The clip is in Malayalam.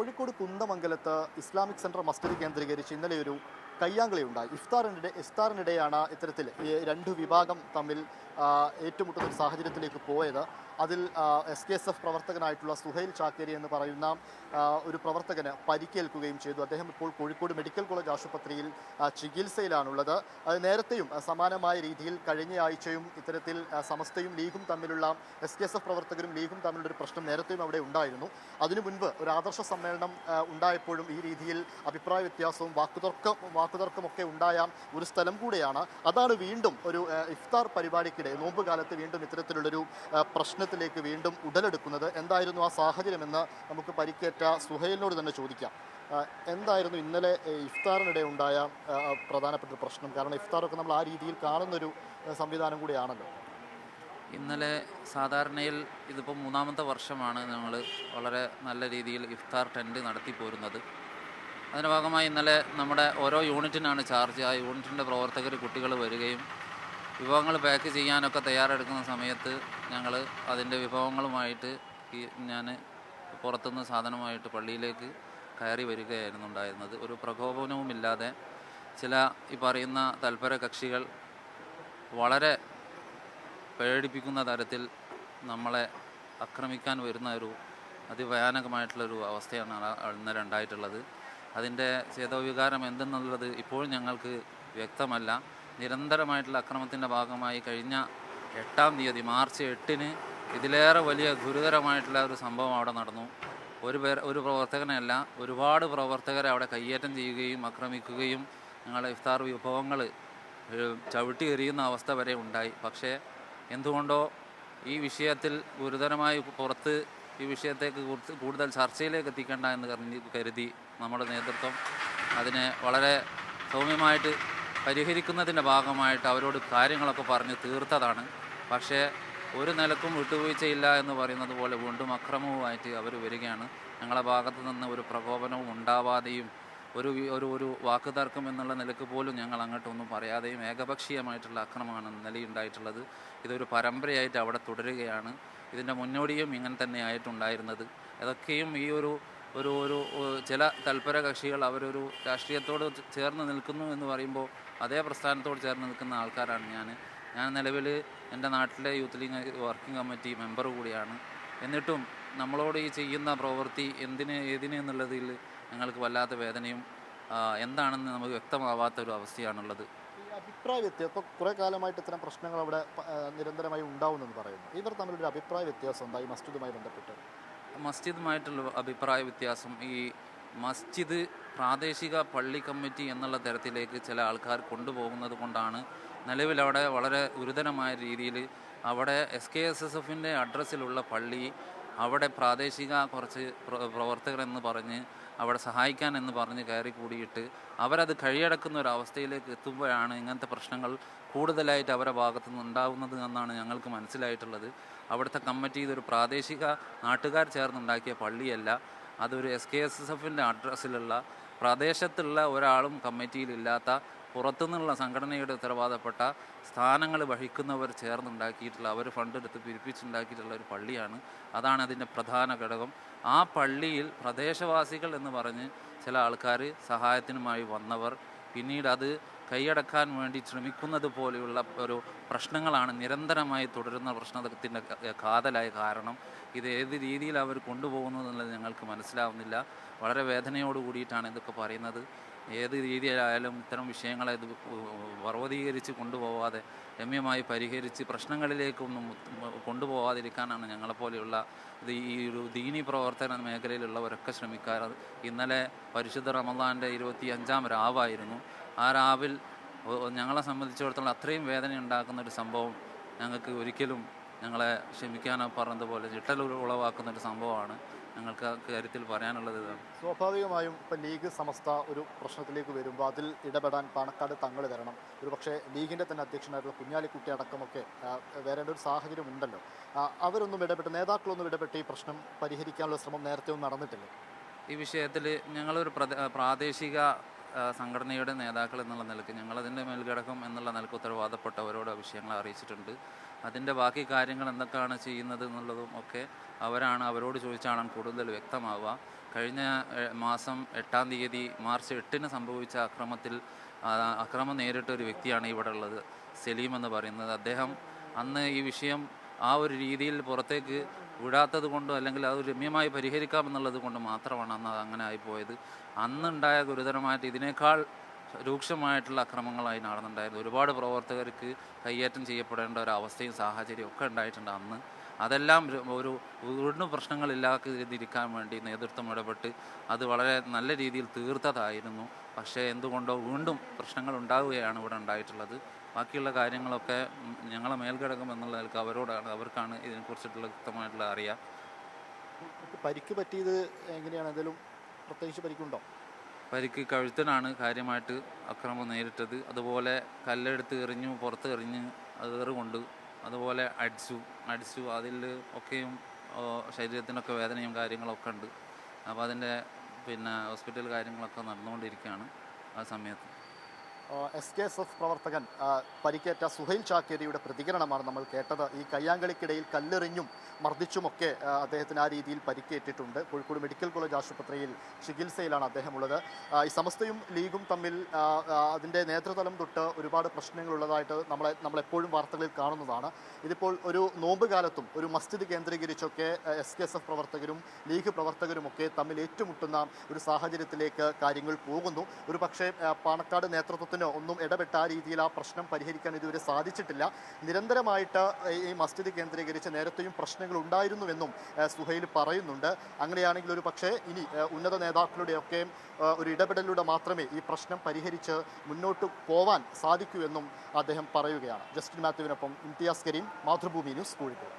കോഴിക്കോട് കുന്ദമംഗലത്ത് ഇസ്ലാമിക് സെൻട്രൽ മസ്ജിദ് കേന്ദ്രീകരിച്ച് ഇന്നലെ ഒരു കയ്യാങ്കളിയുണ്ടായി. ഇഫ്താറിനിടെയാണ് ഇത്തരത്തിൽ ഈ രണ്ട് വിഭാഗം തമ്മിൽ ഏറ്റുമുട്ടുന്ന ഒരു സാഹചര്യത്തിലേക്ക് പോയത്. അതിൽ SKSF പ്രവർത്തകനായിട്ടുള്ള സുഹൈൽ ചാക്കേരി എന്ന് പറയുന്ന ഒരു പ്രവർത്തകന് പരിക്കേൽക്കുകയും ചെയ്തു. അദ്ദേഹം ഇപ്പോൾ കോഴിക്കോട് മെഡിക്കൽ കോളേജ് ആശുപത്രിയിൽ ചികിത്സയിലാണുള്ളത്. നേരത്തെയും സമാനമായ രീതിയിൽ കഴിഞ്ഞ ആഴ്ചയും ഇത്തരത്തിൽ സമസ്തയും ലീഗും തമ്മിലുള്ള SKSF പ്രവർത്തകരും ലീഗും തമ്മിലുള്ള ഒരു പ്രശ്നം നേരത്തെയും അവിടെ ഉണ്ടായിരുന്നു. അതിനു മുൻപ് ഒരു ആദർശ സമ്മേളനം ഉണ്ടായപ്പോഴും ഈ രീതിയിൽ അഭിപ്രായ വ്യത്യാസവും വാക്കുതർക്കമൊക്കെ ഉണ്ടായ ഒരു സ്ഥലം കൂടെയാണ്. അതാണ് വീണ്ടും ഒരു ഇഫ്താർ പരിപാടിക്കിടെ നോമ്പ് കാലത്ത് വീണ്ടും ഇത്തരത്തിലുള്ളൊരു പ്രശ്നത്തിലേക്ക് വീണ്ടും ഉടലെടുക്കുന്നത്. എന്തായിരുന്നു ആ സാഹചര്യമെന്ന് നമുക്ക് പരിക്കേറ്റ സുഹൈലിനോട് തന്നെ ചോദിക്കാം. എന്തായിരുന്നു ഇന്നലെ ഇഫ്താറിനിടെ ഉണ്ടായ പ്രധാനപ്പെട്ട പ്രശ്നം? കാരണം ഇഫ്താറൊക്കെ നമ്മൾ ആ രീതിയിൽ കാണുന്നൊരു സംവിധാനം കൂടിയാണല്ലോ. ഇന്നലെ സാധാരണയിൽ ഇതിപ്പോൾ മൂന്നാമത്തെ വർഷമാണ് ഞങ്ങൾ വളരെ നല്ല രീതിയിൽ ഇഫ്താർ ടെൻറ്റ് നടത്തി പോരുന്നത്. അതിൻ്റെ ഭാഗമായി ഇന്നലെ നമ്മുടെ ഓരോ യൂണിറ്റിനാണ് ചാർജ്. ആ യൂണിറ്റിൻ്റെ പ്രവർത്തകർ കുട്ടികൾ വരികയും വിഭവങ്ങൾ പാക്ക് ചെയ്യാനൊക്കെ തയ്യാറെടുക്കുന്ന സമയത്ത് ഞങ്ങൾ അതിൻ്റെ വിഭവങ്ങളുമായിട്ട് ഞാൻ പുറത്തുനിന്ന് സാധനമായിട്ട് പള്ളിയിലേക്ക് കയറി വരികയായിരുന്നു ഉണ്ടായിരുന്നത്. ഒരു പ്രകോപനവുമില്ലാതെ ചില ഈ പറയുന്ന തൽപര കക്ഷികൾ വളരെ പേടിപ്പിക്കുന്ന തരത്തിൽ നമ്മളെ ആക്രമിക്കാൻ വരുന്ന ഒരു അതിഭയാനകമായിട്ടുള്ളൊരു അവസ്ഥയാണ് ഇന്നലെ ഉണ്ടായിട്ടുള്ളത്. അതിൻ്റെ ചേതോവികാരം എന്തെന്നുള്ളത് ഇപ്പോഴും ഞങ്ങൾക്ക് വ്യക്തമല്ല. നിരന്തരമായിട്ടുള്ള അക്രമത്തിൻ്റെ ഭാഗമായി കഴിഞ്ഞ 8-ാം തീയതി മാർച്ച് 8-ന് ഇതിലേറെ വലിയ ഗുരുതരമായിട്ടുള്ള ഒരു സംഭവം അവിടെ നടന്നു. ഒരു പ്രവർത്തകനല്ല, ഒരുപാട് പ്രവർത്തകരെ അവിടെ കയ്യേറ്റം ചെയ്യുകയും ആക്രമിക്കുകയും ഞങ്ങളുടെ ഇഫ്താർ വിഭവങ്ങൾ ചവിട്ടി എറിയുന്ന അവസ്ഥ വരെ ഉണ്ടായി. പക്ഷേ എന്തുകൊണ്ടോ ഈ വിഷയത്തിൽ ഗുരുതരമായി പുറത്ത് ഈ വിഷയത്തേക്ക് കൂടുതൽ ചർച്ചയിലേക്ക് എത്തിക്കേണ്ട എന്ന് കരുതി നമ്മുടെ നേതൃത്വം അതിനെ വളരെ സൗമ്യമായിട്ട് പരിഹരിക്കുന്നതിൻ്റെ ഭാഗമായിട്ട് അവരോട് കാര്യങ്ങളൊക്കെ പറഞ്ഞ് തീർത്തതാണ്. പക്ഷേ ഒരു നിലക്കും വിട്ടുവീഴ്ചയില്ല എന്ന് പറയുന്നത് പോലെ വീണ്ടും അക്രമവുമായിട്ട് അവർ വരികയാണ്. ഞങ്ങളുടെ ഭാഗത്തു നിന്ന് ഒരു പ്രകോപനവും ഉണ്ടാവാതെയും ഒരു വാക്കുതർക്കം എന്നുള്ള നിലക്ക് പോലും ഞങ്ങൾ അങ്ങോട്ടൊന്നും പറയാതെയും ഏകപക്ഷീയമായിട്ടുള്ള ആക്രമണമാണ് ഇന്നലെ ഉണ്ടായിട്ടുള്ളത്. ഇതൊരു പരമ്പരയായിട്ട് അവിടെ തുടരുകയാണ്. ഇതിൻ്റെ മുന്നോടിയും ഇങ്ങനെ തന്നെ ആയിട്ടുണ്ടായിരുന്നത്. അതൊക്കെയും ഈ ഒരു ചില തൽപര കക്ഷികൾ അവരൊരു രാഷ്ട്രീയത്തോട് ചേർന്ന് നിൽക്കുന്നു എന്ന് പറയുമ്പോൾ അതേ പ്രസ്ഥാനത്തോട് ചേർന്ന് നിൽക്കുന്ന ആൾക്കാരാണ് ഞാൻ നിലവിൽ എൻ്റെ നാട്ടിലെ youth league working committee member കൂടിയാണ്. എന്നിട്ടും നമ്മളോട് ഈ ചെയ്യുന്ന പ്രവൃത്തി ഏതിന് എന്നുള്ളതിൽ ഞങ്ങൾക്ക് വല്ലാത്ത വേദനയും എന്താണെന്ന് നമുക്ക് വ്യക്തമാവാത്തൊരു അവസ്ഥയാണുള്ളത്. ഈ അഭിപ്രായ വ്യത്യാസം ഇപ്പോൾ കുറേ കാലമായിട്ട് ഇത്തരം പ്രശ്നങ്ങൾ അവിടെ നിരന്തരമായി ഉണ്ടാവുമെന്ന് പറയുന്നു. ഇവർ തമ്മിലൊരു അഭിപ്രായ വ്യത്യാസം എന്താ ഈ മസ്ജിദുമായി ബന്ധപ്പെട്ട്? മസ്ജിദുമായിട്ടുള്ള അഭിപ്രായ വ്യത്യാസം, ഈ മസ്ജിദ് പ്രാദേശിക പള്ളി കമ്മിറ്റി എന്നുള്ള തരത്തിലേക്ക് ചില ആൾക്കാർ കൊണ്ടുപോകുന്നത് കൊണ്ടാണ് നിലവിൽ അവിടെ വളരെ ഗുരുതരമായ രീതിയിൽ അവിടെ SKSSFൻ്റെ അഡ്രസ്സിലുള്ള പള്ളി അവിടെ പ്രാദേശിക കുറച്ച് പ്രവർത്തകരെന്ന് പറഞ്ഞ് അവിടെ സഹായിക്കാൻ എന്ന് പറഞ്ഞ് കയറി കൂടിയിട്ട് അവരത് കഴിയടക്കുന്ന ഒരു അവസ്ഥയിലേക്ക് എത്തുമ്പോഴാണ് ഇങ്ങനത്തെ പ്രശ്നങ്ങൾ കൂടുതലായിട്ട് അവരുടെ ഭാഗത്തു നിന്ന് ഉണ്ടാകുന്നത് എന്നാണ് ഞങ്ങൾക്ക് മനസ്സിലായിട്ടുള്ളത്. അവിടുത്തെ കമ്മിറ്റി ഇതൊരു പ്രാദേശിക നാട്ടുകാർ ചേർന്നുണ്ടാക്കിയ പള്ളിയല്ല, അതൊരു SKSSFൻ്റെ അഡ്രസ്സിലുള്ള പ്രദേശത്തുള്ള ഒരാളും കമ്മിറ്റിയിലില്ലാത്ത പുറത്തുനിന്നുള്ള സംഘടനയുടെ ഉത്തരവാദപ്പെട്ട സ്ഥാനങ്ങൾ വഹിക്കുന്നവർ ചേർന്നുണ്ടാക്കിയിട്ടുള്ള അവർ ഫണ്ടെടുത്ത് പിരിപ്പിച്ചുണ്ടാക്കിയിട്ടുള്ള ഒരു പള്ളിയാണ്. അതാണ് അതിൻ്റെ പ്രധാന ഘടകം. ആ പള്ളിയിൽ പ്രദേശവാസികൾ എന്ന് പറഞ്ഞ് ചില ആൾക്കാർ സഹായത്തിനുമായി വന്നവർ പിന്നീട് അത് കൈയടക്കാൻ വേണ്ടി ശ്രമിക്കുന്നത് പോലെയുള്ള ഒരു പ്രശ്നങ്ങളാണ് നിരന്തരമായി തുടരുന്ന പ്രശ്നത്തിൻ്റെ കാതലായ കാരണം. ഇത് ഏത് രീതിയിൽ അവർ കൊണ്ടുപോകുന്നു എന്നുള്ളത് ഞങ്ങൾക്ക് മനസ്സിലാവുന്നില്ല. വളരെ വേദനയോട് കൂടിയിട്ടാണ് ഇതൊക്കെ പറയുന്നത്. ഏത് രീതിയിലായാലും ഇത്തരം വിഷയങ്ങളെ ഇത് പർവ്വതീകരിച്ച് കൊണ്ടുപോകാതെ രമ്യമായി പരിഹരിച്ച് പ്രശ്നങ്ങളിലേക്കൊന്നും കൊണ്ടുപോകാതിരിക്കാനാണ് ഞങ്ങളെപ്പോലെയുള്ള ഈ ഒരു ദീനി പ്രവർത്തന മേഖലയിലുള്ളവരൊക്കെ ശ്രമിക്കാറ്. ഇന്നലെ പരിശുദ്ധ റമദാൻ്റെ 25-ാം രാവായിരുന്നു. ആ രാവിൽ ഞങ്ങളെ സംബന്ധിച്ചിടത്തോളം അത്രയും വേദന ഉണ്ടാക്കുന്ന ഒരു സംഭവം ഞങ്ങൾക്ക് ഒരിക്കലും ഞങ്ങളെ ക്ഷമിക്കാനോ പറഞ്ഞതുപോലെ ഞെട്ടൽ ഉളവാക്കുന്നൊരു സംഭവമാണ് ഞങ്ങൾക്ക് ആ കാര്യത്തിൽ പറയാനുള്ളത്. ഇതാണ്. സ്വാഭാവികമായും ഇപ്പം ലീഗ് സമസ്ത ഒരു പ്രശ്നത്തിലേക്ക് വരുമ്പോൾ അതിൽ ഇടപെടാൻ പാണക്കാട് തങ്ങൾ വരണം. ഒരു പക്ഷേ ലീഗിൻ്റെ തന്നെ അധ്യക്ഷനായിട്ടുള്ള കുഞ്ഞാലിക്കുട്ടി അടക്കമൊക്കെ വരേണ്ട ഒരു സാഹചര്യം ഉണ്ടല്ലോ. അവരൊന്നും നേതാക്കളൊന്നും ഇടപെട്ട് ഈ പ്രശ്നം പരിഹരിക്കാനുള്ള ശ്രമം നേരത്തെ ഒന്നും നടന്നിട്ടില്ല. ഈ വിഷയത്തിൽ ഞങ്ങളൊരു പ്രാദേശിക സംഘടനയുടെ നേതാക്കൾ എന്നുള്ള നിലയ്ക്ക് ഞങ്ങളതിൻ്റെ മേൽഘടകം എന്നുള്ള നിലയ്ക്ക് ഉത്തരവാദപ്പെട്ടവരോട് വിഷയങ്ങൾ അറിയിച്ചിട്ടുണ്ട്. അതിൻ്റെ ബാക്കി കാര്യങ്ങൾ എന്തൊക്കെയാണ് ചെയ്യുന്നത് എന്നുള്ളതും ഒക്കെ അവരോട് ചോദിച്ചാണ് കൂടുതൽ വ്യക്തമാവുക. കഴിഞ്ഞ മാസം 8-ാം തീയതി മാർച്ച് 8-ന് സംഭവിച്ച അക്രമം നേരിട്ട ഒരു വ്യക്തിയാണ് ഇവിടെ ഉള്ളത്, സലീം എന്ന് പറയുന്നത്. അദ്ദേഹം അന്ന് ഈ വിഷയം ആ ഒരു രീതിയിൽ പുറത്തേക്ക് വിടാത്തത് കൊണ്ടോ അല്ലെങ്കിൽ അത് രമ്യമായി പരിഹരിക്കാമെന്നുള്ളത് കൊണ്ട് മാത്രമാണ് അന്ന് അത് അങ്ങനെ ആയിപ്പോയത്. അന്നുണ്ടായ ഗുരുതരമായിട്ട് ഇതിനേക്കാൾ രൂക്ഷമായിട്ടുള്ള അക്രമങ്ങളായി നടന്നിട്ടുണ്ടായിരുന്നു. ഒരുപാട് പ്രവർത്തകർക്ക് കയ്യേറ്റം ചെയ്യപ്പെടേണ്ട ഒരു അവസ്ഥയും സാഹചര്യവും ഒക്കെ ഉണ്ടായിട്ടുണ്ട് അന്ന്. അതെല്ലാം ഒരു വീണ്ടും പ്രശ്നങ്ങളില്ലാതിരിക്കാൻ വേണ്ടി നേതൃത്വം ഇടപെട്ട് അത് വളരെ നല്ല രീതിയിൽ തീർത്തതായിരുന്നു. പക്ഷേ എന്തുകൊണ്ടോ വീണ്ടും പ്രശ്നങ്ങൾ ഉണ്ടാവുകയാണ് ഇവിടെ ഉണ്ടായിട്ടുള്ളത്. ബാക്കിയുള്ള കാര്യങ്ങളൊക്കെ ഞങ്ങളെ മേൽഘടകം എന്നുള്ള നിലക്ക് അവർക്കാണ് ഇതിനെക്കുറിച്ചിട്ടുള്ള വ്യക്തമായിട്ടുള്ള അറിയാം. പരിക്ക് പറ്റിയത് എങ്ങനെയാണ്? എന്തെങ്കിലും പ്രത്യേകിച്ച് പരിക്കുണ്ടോ? പരിക്ക് കഴുത്തിനാണ് കാര്യമായിട്ട് അക്രമം നേരിട്ടത്. അതുപോലെ കല്ലെടുത്ത് എറിഞ്ഞു, പുറത്ത് എറിഞ്ഞ് ഏറുകൊണ്ട്, അതുപോലെ അടിച്ചു അതിൽ ഒക്കെയും ശരീരത്തിനൊക്കെ വേദനയും കാര്യങ്ങളൊക്കെ ഉണ്ട്. അപ്പോൾ അതിൻ്റെ ഹോസ്പിറ്റൽ കാര്യങ്ങളൊക്കെ നടന്നുകൊണ്ടിരിക്കുകയാണ് ആ സമയത്ത്. SKSF പ്രവർത്തകൻ പരിക്കേറ്റ സുഹൈൽ ചാക്കേരിയുടെ പ്രതികരണമാണ് നമ്മൾ കേട്ടത്. ഈ കയ്യാങ്കളിക്കിടയിൽ കല്ലെറിഞ്ഞും മർദ്ദിച്ചുമൊക്കെ അദ്ദേഹത്തിന് ആ രീതിയിൽ പരിക്കേറ്റിട്ടുണ്ട്. കോഴിക്കോട് മെഡിക്കൽ കോളേജ് ആശുപത്രിയിൽ ചികിത്സയിലാണ് അദ്ദേഹം ഉള്ളത്. ഈ സമസ്തയും ലീഗും തമ്മിൽ അതിൻ്റെ നേതൃതലം തൊട്ട് ഒരുപാട് പ്രശ്നങ്ങളുള്ളതായിട്ട് നമ്മളെപ്പോഴും വാർത്തകളിൽ കാണുന്നതാണ്. ഇതിപ്പോൾ ഒരു നോമ്പ് കാലത്തും ഒരു മസ്ജിദ് കേന്ദ്രീകരിച്ചൊക്കെ SKSF പ്രവർത്തകരും ലീഗ് പ്രവർത്തകരുമൊക്കെ തമ്മിൽ ഏറ്റുമുട്ടുന്ന ഒരു സാഹചര്യത്തിലേക്ക് കാര്യങ്ങൾ പോകുന്നു. ഒരു പക്ഷേ പാണക്കാട് നേതൃത്വത്തിന് ഒന്നും ഇടപെട്ട ആ രീതിയിൽ ആ പ്രശ്നം പരിഹരിക്കാൻ ഇതുവരെ സാധിച്ചിട്ടില്ല. നിരന്തരമായിട്ട് ഈ മസ്ജിദ് കേന്ദ്രീകരിച്ച് നേരത്തെയും പ്രശ്നങ്ങൾ ഉണ്ടായിരുന്നുവെന്നും സുഹൈൽ പറയുന്നുണ്ട്. അങ്ങനെയാണെങ്കിൽ ഒരു പക്ഷേ ഇനി ഉന്നത നേതാക്കളുടെയൊക്കെ ഒരു ഇടപെടലിലൂടെ മാത്രമേ ഈ പ്രശ്നം പരിഹരിച്ച് മുന്നോട്ട് പോവാൻ സാധിക്കൂ എന്നും അദ്ദേഹം പറയുകയാണ്. ജസ്റ്റിൻ മാത്യുവിനൊപ്പം ഇംതിയാസ് കരീം, മാതൃഭൂമി ന്യൂസ്, കോഴിക്കോട്.